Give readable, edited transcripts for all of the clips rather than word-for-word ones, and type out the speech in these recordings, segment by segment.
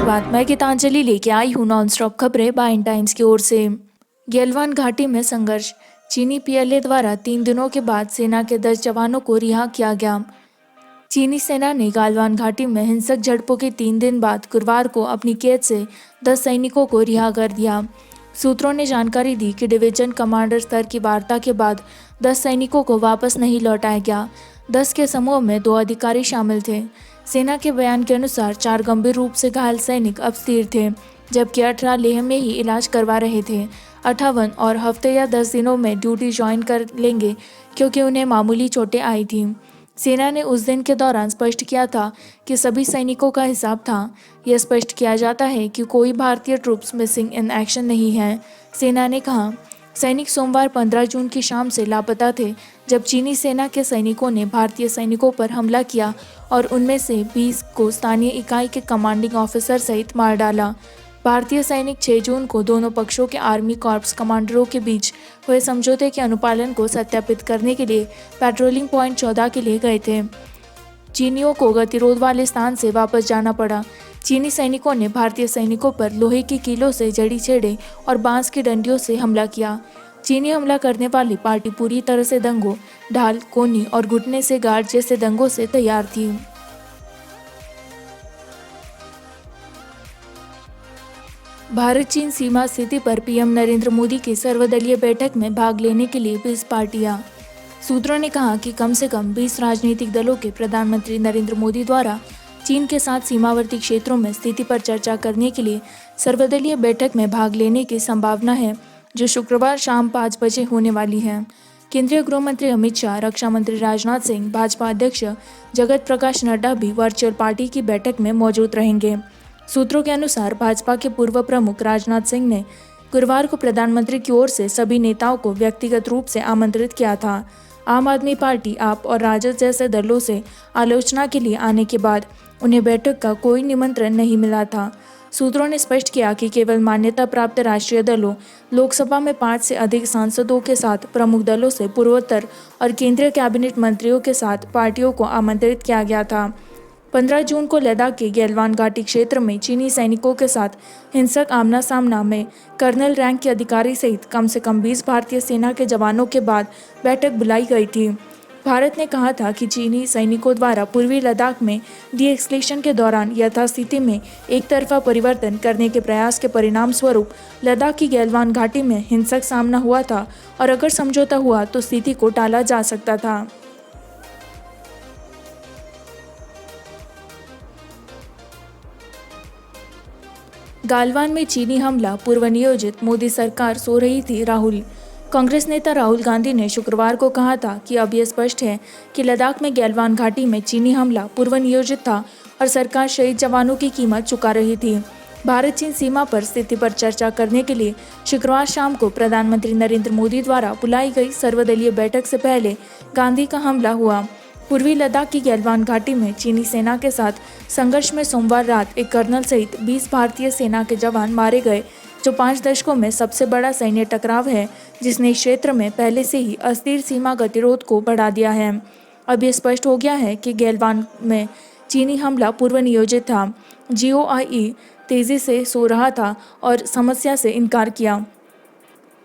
सुप्रभात। मैं गीतांजलि लेके आई हूँ नॉन स्टॉप खबरें बाइन टाइम्स की ओर से। गैलवान घाटी में संघर्ष। चीनी पीएलए द्वारा 3 दिनों के बाद सेना के 10 जवानों को रिहा किया गया। चीनी सेना ने गालवान घाटी में हिंसक झड़पों के 3 दिन बाद गुरुवार को अपनी कैद से 10 सैनिकों को रिहा कर दिया। सूत्रों ने जानकारी दी कि डिवीजन कमांडर स्तर की वार्ता के बाद 10 सैनिकों को वापस नहीं लौटाया गया। 10 के समूह में 2 अधिकारी शामिल थे। सेना के बयान के अनुसार 4 गंभीर रूप से घायल सैनिक अब स्थिर थे, जबकि 18 लेह में ही इलाज करवा रहे थे। 58 और हफ्ते या 10 दिनों में ड्यूटी ज्वाइन कर लेंगे क्योंकि उन्हें मामूली चोटें आई थीं। सेना ने उस दिन के दौरान स्पष्ट किया था कि सभी सैनिकों का हिसाब था। यह स्पष्ट किया जाता है कि कोई भारतीय ट्रूप्स मिसिंग इन एक्शन नहीं है, सेना ने कहा। सैनिक सोमवार 15 जून की शाम से लापता थे, जब चीनी सेना के सैनिकों ने भारतीय सैनिकों पर हमला किया और उनमें से 20 को स्थानीय इकाई के कमांडिंग ऑफिसर सहित मार डाला। भारतीय सैनिक 6 जून को दोनों पक्षों के आर्मी कॉर्प्स कमांडरों के बीच हुए समझौते के अनुपालन को सत्यापित करने के लिए पेट्रोलिंग पॉइंट 14 के लिए गए थे। चीनियों को गतिरोध वाले स्थान से वापस जाना पड़ा। चीनी सैनिकों ने भारतीय सैनिकों पर लोहे की कीलों से जड़ी छेड़े और बांस की डंडियों से हमला किया। चीनी हमला करने वाली पार्टी पूरी तरह से दंगों, ढाल, कोनी और घुटने से गार्ड जैसे दंगों से तैयार थी। भारत चीन सीमा स्थिति पर पीएम नरेंद्र मोदी की सर्वदलीय बैठक में भाग लेने के लिए 20 पार्टियां। सूत्रों ने कहा कि कम से कम 20 राजनीतिक दलों के प्रधानमंत्री नरेंद्र मोदी द्वारा चीन के साथ सीमावर्ती क्षेत्रों में स्थिति पर चर्चा करने के लिए सर्वदलीय बैठक में भाग लेने की संभावना है, जो शुक्रवार शाम 5 बजे होने वाली है। केंद्रीय गृह मंत्री अमित शाह, रक्षा मंत्री राजनाथ सिंह, भाजपा अध्यक्ष जगत प्रकाश नड्डा भी वर्चुअल पार्टी की बैठक में मौजूद रहेंगे। सूत्रों के अनुसार भाजपा के पूर्व प्रमुख राजनाथ सिंह ने गुरुवार को प्रधानमंत्री की ओर से सभी नेताओं को व्यक्तिगत रूप से आमंत्रित किया था। आम आदमी पार्टी, आप और राजद जैसे दलों से आलोचना के लिए आने के बाद उन्हें बैठक का कोई निमंत्रण नहीं मिला था। सूत्रों ने स्पष्ट किया कि केवल मान्यता प्राप्त राष्ट्रीय दलों, लोकसभा में 5 से अधिक सांसदों के साथ प्रमुख दलों से पूर्वोत्तर और केंद्रीय कैबिनेट मंत्रियों के साथ पार्टियों को आमंत्रित किया गया था। 15 जून को लद्दाख के गैलवान घाटी क्षेत्र में चीनी सैनिकों के साथ हिंसक आमना सामना में कर्नल रैंक के अधिकारी सहित कम से कम 20 भारतीय सेना के जवानों के बाद बैठक बुलाई गई थी। भारत ने कहा था कि चीनी सैनिकों द्वारा पूर्वी लद्दाख में डी-एस्केलेशन के दौरान यथास्थिति में एक तरफा परिवर्तन करने के प्रयास के परिणाम स्वरूप लद्दाख की गैलवान घाटी में हिंसक सामना हुआ था और अगर समझौता हुआ तो स्थिति को टाला जा सकता था। गालवान में चीनी हमला पूर्व नियोजित, मोदी सरकार सो रही थी। राहुल। कांग्रेस नेता राहुल गांधी ने शुक्रवार को कहा था कि अब यह स्पष्ट है कि लद्दाख में गैलवान घाटी में चीनी हमला पूर्व नियोजित था और सरकार शहीद जवानों की कीमत चुका रही थी। भारत चीन सीमा पर स्थिति पर चर्चा करने के लिए शुक्रवार शाम को प्रधानमंत्री नरेंद्र मोदी द्वारा बुलाई गई सर्वदलीय बैठक से पहले गांधी का हमला हुआ। पूर्वी लद्दाख की गैलवान घाटी में चीनी सेना के साथ संघर्ष में सोमवार रात एक कर्नल सहित 20 भारतीय सेना के जवान मारे गए, जो 5 दशकों में सबसे बड़ा सैन्य टकराव है, जिसने इस क्षेत्र में पहले से ही अस्थिर सीमा गतिरोध को बढ़ा दिया है। अब ये स्पष्ट हो गया है कि गैलवान में चीनी हमला पूर्व नियोजित था। GOI तेजी से सो रहा था और समस्या से इनकार किया।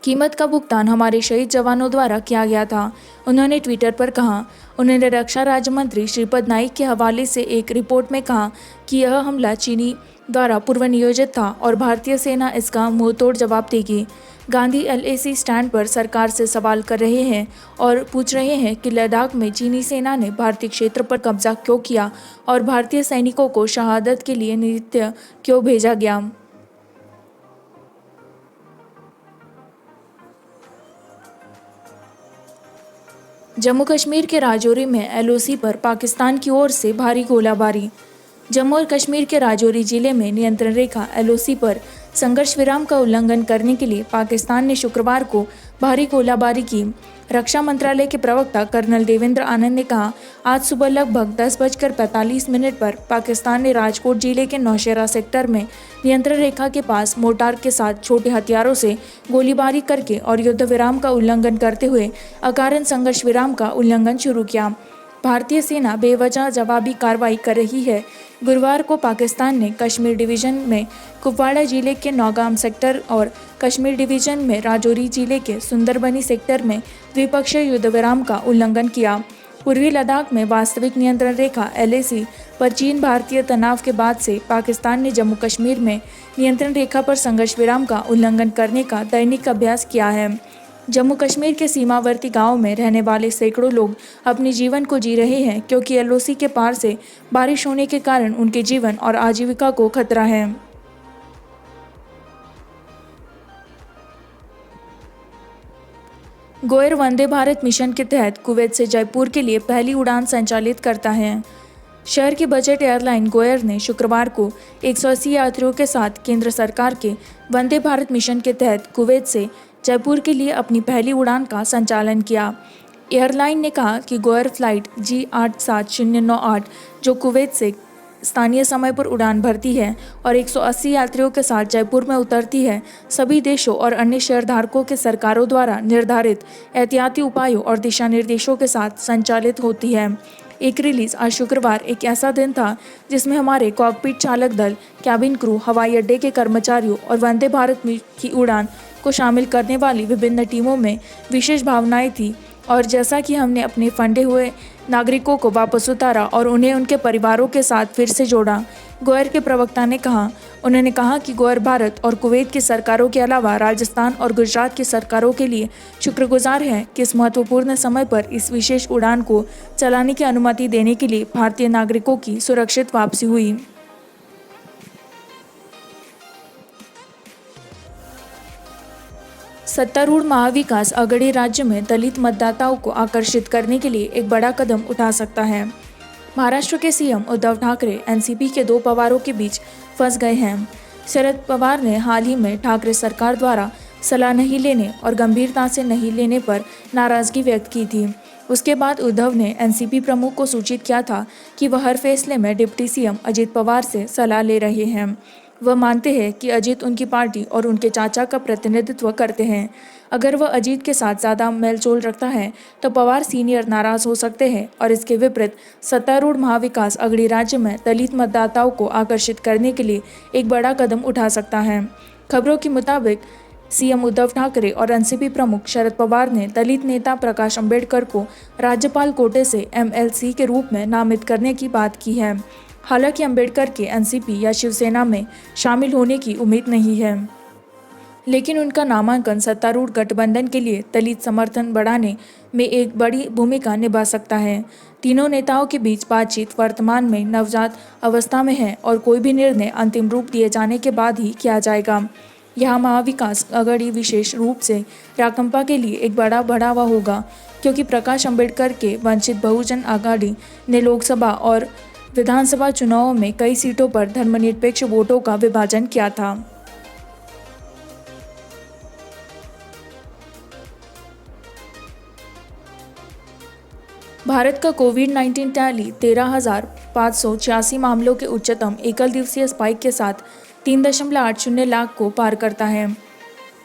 कीमत का भुगतान हमारे शहीद जवानों द्वारा किया गया था, उन्होंने ट्विटर पर कहा। उन्होंने रक्षा राज्य मंत्री श्रीपद नाइक के हवाले से एक रिपोर्ट में कहा कि यह हमला चीनी द्वारा पूर्व नियोजित था और भारतीय सेना इसका मुंहतोड़ जवाब देगी। गांधी LAC स्टैंड पर सरकार से सवाल कर रहे हैं और पूछ रहे हैं कि लद्दाख में चीनी सेना ने भारतीय क्षेत्र पर कब्जा क्यों किया और भारतीय सैनिकों को शहादत के लिए नृत्य क्यों भेजा गया। जम्मू कश्मीर के राजौरी में LOC पर पाकिस्तान की ओर से भारी गोलाबारी। जम्मू और कश्मीर के राजौरी जिले में नियंत्रण रेखा LOC पर संघर्ष विराम का उल्लंघन करने के लिए पाकिस्तान ने शुक्रवार को भारी गोलाबारी की। रक्षा मंत्रालय के प्रवक्ता कर्नल देवेंद्र आनंद ने कहा, आज सुबह लगभग 10:45 पर पाकिस्तान ने राजकोट जिले के नौशेरा सेक्टर में नियंत्रण रेखा के पास मोर्टार के साथ छोटे हथियारों से गोलीबारी करके और युद्ध विराम का उल्लंघन करते हुए अकारण संघर्ष विराम का उल्लंघन शुरू किया। भारतीय सेना बेवजह जवाबी कार्रवाई कर रही है। गुरुवार को पाकिस्तान ने कश्मीर डिवीज़न में कुपवाड़ा जिले के नौगाम सेक्टर और कश्मीर डिवीज़न में राजौरी जिले के सुंदरबनी सेक्टर में द्विपक्षीय युद्धविराम का उल्लंघन किया। पूर्वी लद्दाख में वास्तविक नियंत्रण रेखा LAC पर चीन भारतीय तनाव के बाद से पाकिस्तान ने जम्मू कश्मीर में नियंत्रण रेखा पर संघर्ष विराम का उल्लंघन करने का दैनिक अभ्यास किया है। जम्मू कश्मीर के सीमावर्ती गांवों में रहने वाले सैकड़ों लोग अपने जीवन को जी रहे हैं क्योंकि LOC के पार से बारिश होने के कारण उनके जीवन और आजीविका को खतरा है। गोएर वंदे भारत मिशन के तहत कुवैत से जयपुर के लिए पहली उड़ान संचालित करता है। शहर की बजट एयरलाइन गोएर ने शुक्रवार को 180 यात्रियों के साथ केंद्र सरकार के वंदे भारत मिशन के तहत कुवैत से जयपुर के लिए अपनी पहली उड़ान का संचालन किया। एयरलाइन ने कहा कि गोएर फ्लाइट G87098 जो कुवैत से स्थानीय समय पर उड़ान भरती है और 180 यात्रियों के साथ जयपुर में उतरती है, सभी देशों और अन्य शेयरधारकों के सरकारों द्वारा निर्धारित एहतियाती उपायों और दिशा निर्देशों के साथ संचालित होती है। एक रिलीज आज शुक्रवार एक ऐसा दिन था जिसमें हमारे कॉकपिट चालक दल, कैबिन क्रू, हवाई अड्डे के कर्मचारियों और वंदे भारत की उड़ान को शामिल करने वाली विभिन्न टीमों में विशेष भावनाएं थी और जैसा कि हमने अपने फंदे हुए नागरिकों को वापस उतारा और उन्हें उनके परिवारों के साथ फिर से जोड़ा, गोएर के प्रवक्ता ने कहा। उन्होंने कहा कि गोएर भारत और कुवैत की सरकारों के अलावा राजस्थान और गुजरात की सरकारों के लिए शुक्रगुजार है कि इस महत्वपूर्ण समय पर इस विशेष उड़ान को चलाने की अनुमति देने के लिए भारतीय नागरिकों की सुरक्षित वापसी हुई। सत्तारूढ़ महाविकास अघड़ी राज्य में दलित मतदाताओं को आकर्षित करने के लिए एक बड़ा कदम उठा सकता है। महाराष्ट्र के CM उद्धव ठाकरे NCP के दो पवारों के बीच फंस गए हैं। शरद पवार ने हाल ही में ठाकरे सरकार द्वारा सलाह नहीं लेने और गंभीरता से नहीं लेने पर नाराजगी व्यक्त की थी। उसके बाद उद्धव ने NCP प्रमुख को सूचित किया था कि वह हर फैसले में डिप्टी CM अजित पवार से सलाह ले रहे हैं। वह मानते हैं कि अजीत उनकी पार्टी और उनके चाचा का प्रतिनिधित्व करते हैं। अगर वह अजीत के साथ ज़्यादा मेलजोल रखता है तो पवार सीनियर नाराज हो सकते हैं और इसके विपरीत सत्तारूढ़ महाविकास अघड़ी राज्य में दलित मतदाताओं को आकर्षित करने के लिए एक बड़ा कदम उठा सकता है। खबरों के मुताबिक CM उद्धव ठाकरे और NCP प्रमुख शरद पवार ने दलित नेता प्रकाश अंबेडकर को राज्यपाल कोटे से MLC के रूप में नामित करने की बात की है। हालांकि अंबेडकर के NCP या शिवसेना में शामिल होने की उम्मीद नहीं है, लेकिन उनका नामांकन सत्तारूढ़ गठबंधन के लिए दलित समर्थन बढ़ाने में एक बड़ी भूमिका निभा सकता है। तीनों नेताओं के बीच बातचीत वर्तमान में नवजात अवस्था में है और कोई भी निर्णय अंतिम रूप दिए जाने के बाद ही किया जाएगा। यहाँ महाविकास अघड़ी विशेष रूप से राकंपा के लिए एक बड़ा बढ़ावा होगा क्योंकि प्रकाश अंबेडकर के वंचित बहुजन आघाड़ी ने लोकसभा और विधानसभा चुनावों में कई सीटों पर धर्मनिरपेक्ष वोटों का विभाजन किया था। भारत का कोविड-19 टैली 13,586 मामलों के उच्चतम एकल दिवसीय स्पाइक के साथ 3.80 लाख को पार करता है।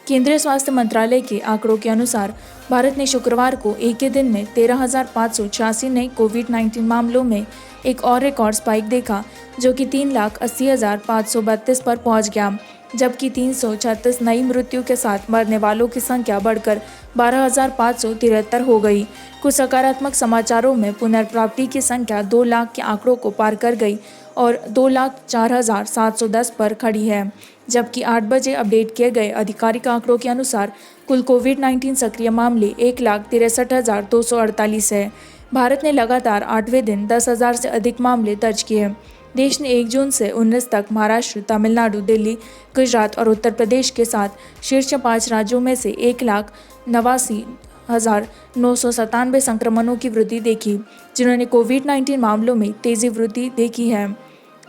केंद्रीय स्वास्थ्य मंत्रालय के आंकड़ों के अनुसार भारत ने शुक्रवार को एक ही दिन में 13,586 नए कोविड-19 मामलों में एक और रिकॉर्ड स्पाइक देखा, जो कि 3,80,532 पर पहुंच गया, जबकि 336 नई मृत्यु के साथ मरने वालों की संख्या बढ़कर 12,573 हो गई। कुछ सकारात्मक समाचारों में पुनर्प्राप्ति की संख्या 2 लाख के आंकड़ों को पार कर गई और 2,04,710 पर खड़ी है, जबकि 8 बजे अपडेट किए गए आधिकारिक आंकड़ों के अनुसार कुल कोविड-19 सक्रिय मामले 1,63,248 है। भारत ने लगातार 8वें दिन 10,000 से अधिक मामले दर्ज किए। देश ने 1 जून से 19 तक महाराष्ट्र, तमिलनाडु, दिल्ली, गुजरात और उत्तर प्रदेश के साथ शीर्ष 5 राज्यों में से 1,89,997 संक्रमणों की वृद्धि देखी, जिन्होंने कोविड-19 मामलों में तेजी वृद्धि देखी है।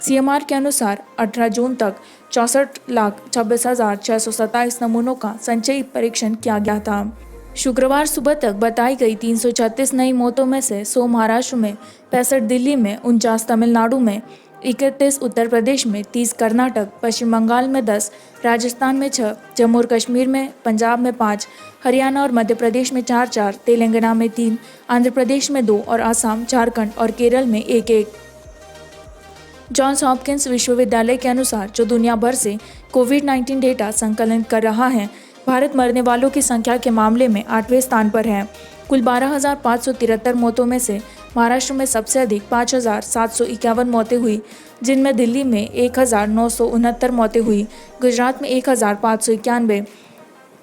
CMR के अनुसार 18 जून तक 64,26,627 नमूनों का संचयी परीक्षण किया गया था। शुक्रवार सुबह तक बताई गई 336 नई मौतों में से 100 महाराष्ट्र में, 65 दिल्ली में, 49 तमिलनाडु में, 31 उत्तर प्रदेश में, 30 कर्नाटक, पश्चिम बंगाल में 10, राजस्थान में 6, जम्मू और कश्मीर में, पंजाब में 5, हरियाणा और मध्य प्रदेश में 4-4, तेलंगाना में 3, आंध्र प्रदेश में 2 और असम, झारखंड और केरल में 1-1। जॉन्स हॉपकिंस विश्वविद्यालय के अनुसार जो दुनिया भर से कोविड-19 डेटा संकलन कर रहा है, भारत मरने वालों की संख्या के मामले में 8वें स्थान पर है। कुल 12,573 मौतों में से महाराष्ट्र में सबसे अधिक 5,751 मौतें हुई, जिनमें दिल्ली में 1,969 मौतें हुई, गुजरात में 1,591,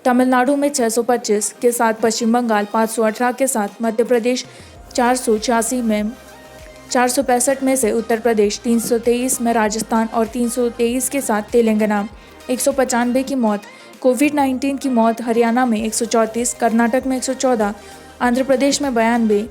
तमिलनाडु में 625 के साथ पश्चिम बंगाल 518 के साथ मध्य प्रदेश 486 में 465 में से उत्तर प्रदेश 323 में राजस्थान और 323 के साथ तेलंगाना 195 की मौत। कोविड-19 की मौत हरियाणा में 134, कर्नाटक में 114, आंध्र प्रदेश में 92,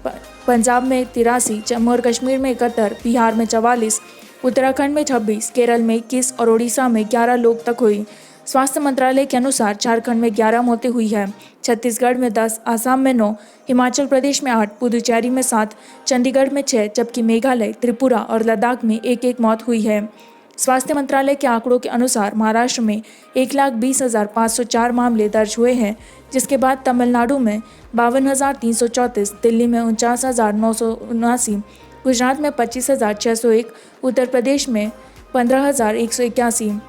पंजाब में 83, जम्मू और कश्मीर में 71, बिहार में 44, उत्तराखंड में 26, केरल में 21 और ओडिशा में 11 लोग तक हुई। स्वास्थ्य मंत्रालय के अनुसार झारखंड में 11 मौतें हुई है, छत्तीसगढ़ में 10, असम में 9, हिमाचल प्रदेश में 8, पुदुचेरी में 7, चंडीगढ़ में 6, जबकि मेघालय, त्रिपुरा और लद्दाख में 1-1 मौत हुई है। स्वास्थ्य मंत्रालय के आंकड़ों के अनुसार महाराष्ट्र में 1,20,504 मामले दर्ज हुए हैं, जिसके बाद तमिलनाडु में 52,334, दिल्ली में 49,979, गुजरात में 25,601, उत्तर प्रदेश में 15,181,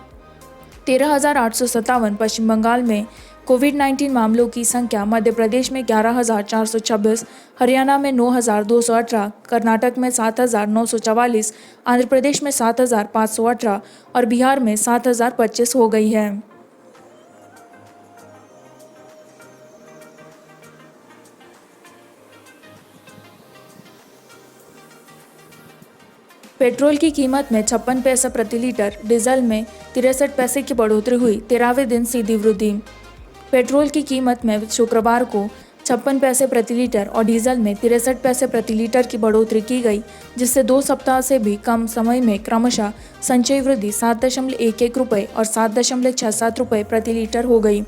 13,857, पश्चिम बंगाल में कोविड-19 मामलों की संख्या मध्य प्रदेश में 11,426, हरियाणा में 9,218, कर्नाटक में 7,944, आंध्र प्रदेश में 7,518 और बिहार में 7,025 हो गई है। पेट्रोल की कीमत में 56 पैसे प्रति लीटर, डीजल में 63 पैसे की बढ़ोतरी हुई, 13वें दिन सीधी वृद्धि। पेट्रोल की कीमत में शुक्रवार को 56 पैसे प्रति लीटर और डीजल में 63 पैसे प्रति लीटर की बढ़ोतरी की गई, जिससे 2 सप्ताह से भी कम समय में क्रमशः संचयी वृद्धि 7.11 रुपये और 7.67 रुपये प्रति लीटर हो गई।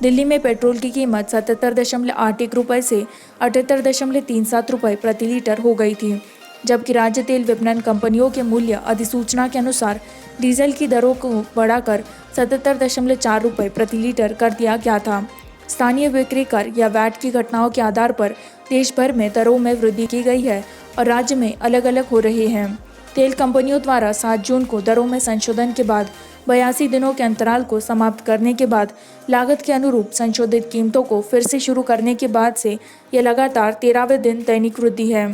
दिल्ली में पेट्रोल की कीमत 77.81 रुपये से 78.37 रुपये प्रति लीटर हो गई थी, जबकि राज्य तेल विपणन कंपनियों के मूल्य अधिसूचना के अनुसार डीजल की दरों को बढ़ाकर 77.4 रुपये प्रति लीटर कर दिया गया था। स्थानीय बिक्री कर या वैट की घटनाओं के आधार पर देश भर में दरों में वृद्धि की गई है और राज्य में अलग अलग हो रहे हैं। तेल कंपनियों द्वारा 7 जून को दरों में संशोधन के बाद 82 दिनों के अंतराल को समाप्त करने के बाद लागत के अनुरूप संशोधित कीमतों को फिर से शुरू करने के बाद से यह लगातार 13वें दिन दैनिक वृद्धि है।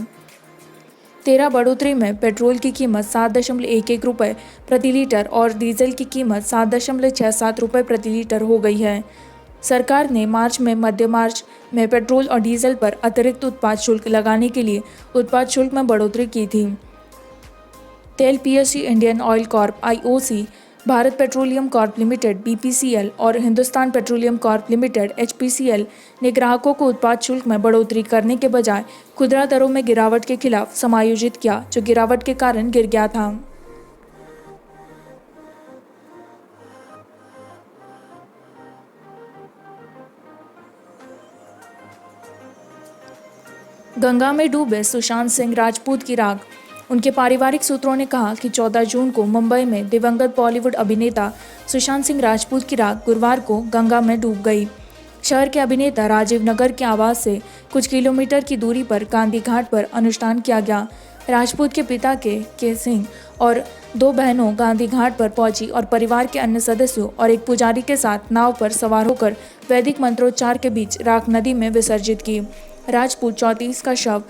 13 बढ़ोतरी में पेट्रोल की कीमत 7.11 रुपये प्रति लीटर और डीजल की कीमत 7.67 रुपये प्रति लीटर हो गई है। सरकार ने मध्य मार्च में पेट्रोल और डीजल पर अतिरिक्त उत्पाद शुल्क लगाने के लिए उत्पाद शुल्क में बढ़ोतरी की थी। तेल PSU, Indian oil corp IOC, Bharat petroleum corp limited BPCL और Hindustan petroleum corp limited HPCL ने ग्राहकों को उत्पाद शुल्क में बढ़ोतरी करने के बजाय खुदरा दरों में गिरावट के खिलाफ समायोजित किया, जो गिरावट के कारण गिर गया था। गंगा में डूबे सुशांत सिंह राजपूत की राख। उनके पारिवारिक सूत्रों ने कहा कि 14 जून को मुंबई में दिवंगत बॉलीवुड अभिनेता सुशांत सिंह राजपूत की राख गुरुवार को गंगा में डूब गई। शहर के अभिनेता राजीव नगर के आवास से कुछ किलोमीटर की दूरी पर गांधी घाट पर अनुष्ठान किया गया। राजपूत के पिता के सिंह और 2 बहनों गांधी घाट पर पहुंची और परिवार के अन्य सदस्यों और एक पुजारी के साथ नाव पर सवार होकर वैदिक मंत्रोच्चार के बीच राख नदी में विसर्जित की। राजपूत 34 का शव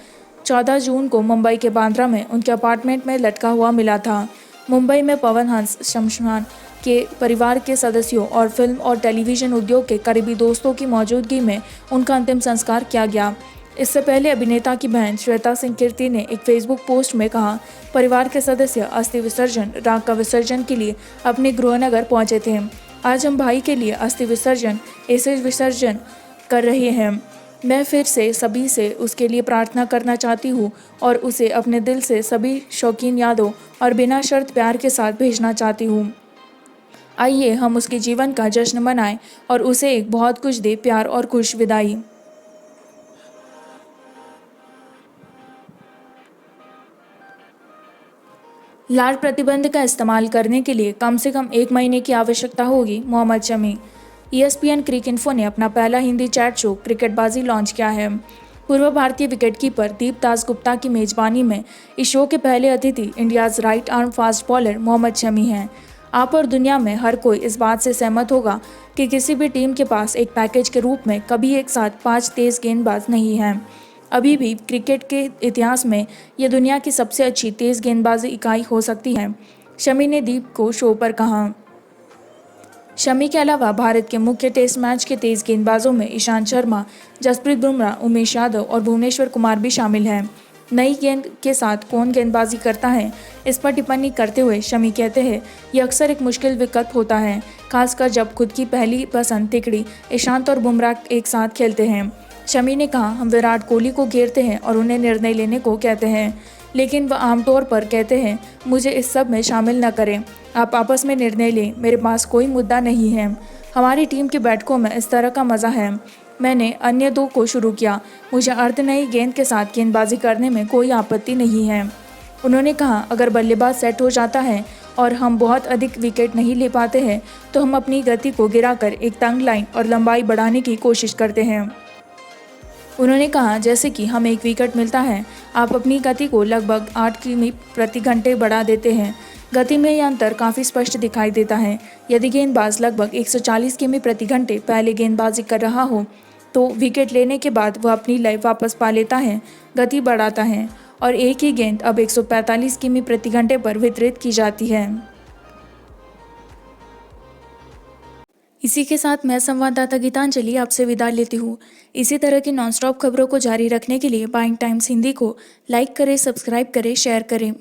14 जून को मुंबई के बांद्रा में उनके अपार्टमेंट में लटका हुआ मिला था। मुंबई में पवन हंस शमशान के परिवार के सदस्यों और फिल्म और टेलीविजन उद्योग के करीबी दोस्तों की मौजूदगी में उनका अंतिम संस्कार किया गया। इससे पहले अभिनेता की बहन श्वेता सिंह कीर्ति ने एक फेसबुक पोस्ट में कहा, परिवार के सदस्य अस्थि विसर्जन राख का विसर्जन के लिए अपने गृहनगर पहुंचे थे। आज हम भाई के लिए अस्थि विसर्जन ऐसे विसर्जन कर रहे हैं। मैं फिर से सभी से उसके लिए प्रार्थना करना चाहती हूँ और उसे अपने दिल से सभी शौकीन यादों और बिना शर्त प्यार के साथ भेजना चाहती हूँ। आइए हम उसके जीवन का जश्न मनाएं और उसे एक बहुत कुछ दे प्यार और खुश विदाई। लाल प्रतिबंध का इस्तेमाल करने के लिए कम से कम 1 महीने की आवश्यकता होगी, मोहम्मद शमी। ESPN क्रिकइन्फो ने अपना पहला हिंदी चैट शो क्रिकेटबाजी लॉन्च किया है। पूर्व भारतीय विकेटकीपर दीप दासगुप्ता की मेजबानी में इस शो के पहले अतिथि India's right arm fast bowler Mohammed Shami हैं। आप और दुनिया में हर कोई इस बात से सहमत होगा कि किसी भी टीम के पास एक पैकेज के रूप में कभी एक साथ 5 तेज गेंदबाज नहीं हैं। अभी भी क्रिकेट के इतिहास में यह दुनिया की सबसे अच्छी तेज गेंदबाजी इकाई हो सकती है, शमी ने दीप को शो पर कहा। शमी के अलावा भारत के मुख्य टेस्ट मैच के तेज गेंदबाजों में ईशांत शर्मा, जसप्रीत बुमराह, उमेश यादव और भुवनेश्वर कुमार भी शामिल हैं। नई गेंद के साथ कौन गेंदबाजी करता है, इस पर टिप्पणी करते हुए शमी कहते हैं, यह अक्सर एक मुश्किल विकल्प होता है, खासकर जब खुद की पहली पसंद तिकड़ी ईशांत और बुमराह एक साथ खेलते हैं। शमी ने कहा, हम विराट कोहली को घेरते हैं और उन्हें निर्णय लेने को कहते हैं, लेकिन वह आमतौर पर कहते हैं, मुझे इस सब में शामिल न करें, आप आपस में निर्णय लें, मेरे पास कोई मुद्दा नहीं है। हमारी टीम के बैठकों में इस तरह का मज़ा है। मैंने अन्य 2 को शुरू किया, मुझे अर्ध नई गेंद के साथ गेंदबाजी करने में कोई आपत्ति नहीं है। उन्होंने कहा, अगर बल्लेबाज सेट हो जाता है और हम बहुत अधिक विकेट नहीं ले पाते हैं तो हम अपनी गति को गिराकर एक तंग लाइन और लंबाई बढ़ाने की कोशिश करते हैं। उन्होंने कहा, जैसे कि हमें 1 विकेट मिलता है, आप अपनी गति को लगभग 8 किमी प्रति घंटे बढ़ा देते हैं। गति में यह अंतर काफ़ी स्पष्ट दिखाई देता है। यदि गेंदबाज लगभग 140 किमी प्रति घंटे पहले गेंदबाजी कर रहा हो तो विकेट लेने के बाद वह अपनी लय वापस पा लेता है, गति बढ़ाता है और एक ही गेंद अब 145 किमी प्रति घंटे पर वितरित की जाती है। इसी के साथ मैं संवाददाता गीतांजलि आपसे विदा लेती हूँ। इसी तरह की नॉनस्टॉप खबरों को जारी रखने के लिए बाइंग टाइम्स हिंदी को लाइक करें, सब्सक्राइब करें, शेयर करें।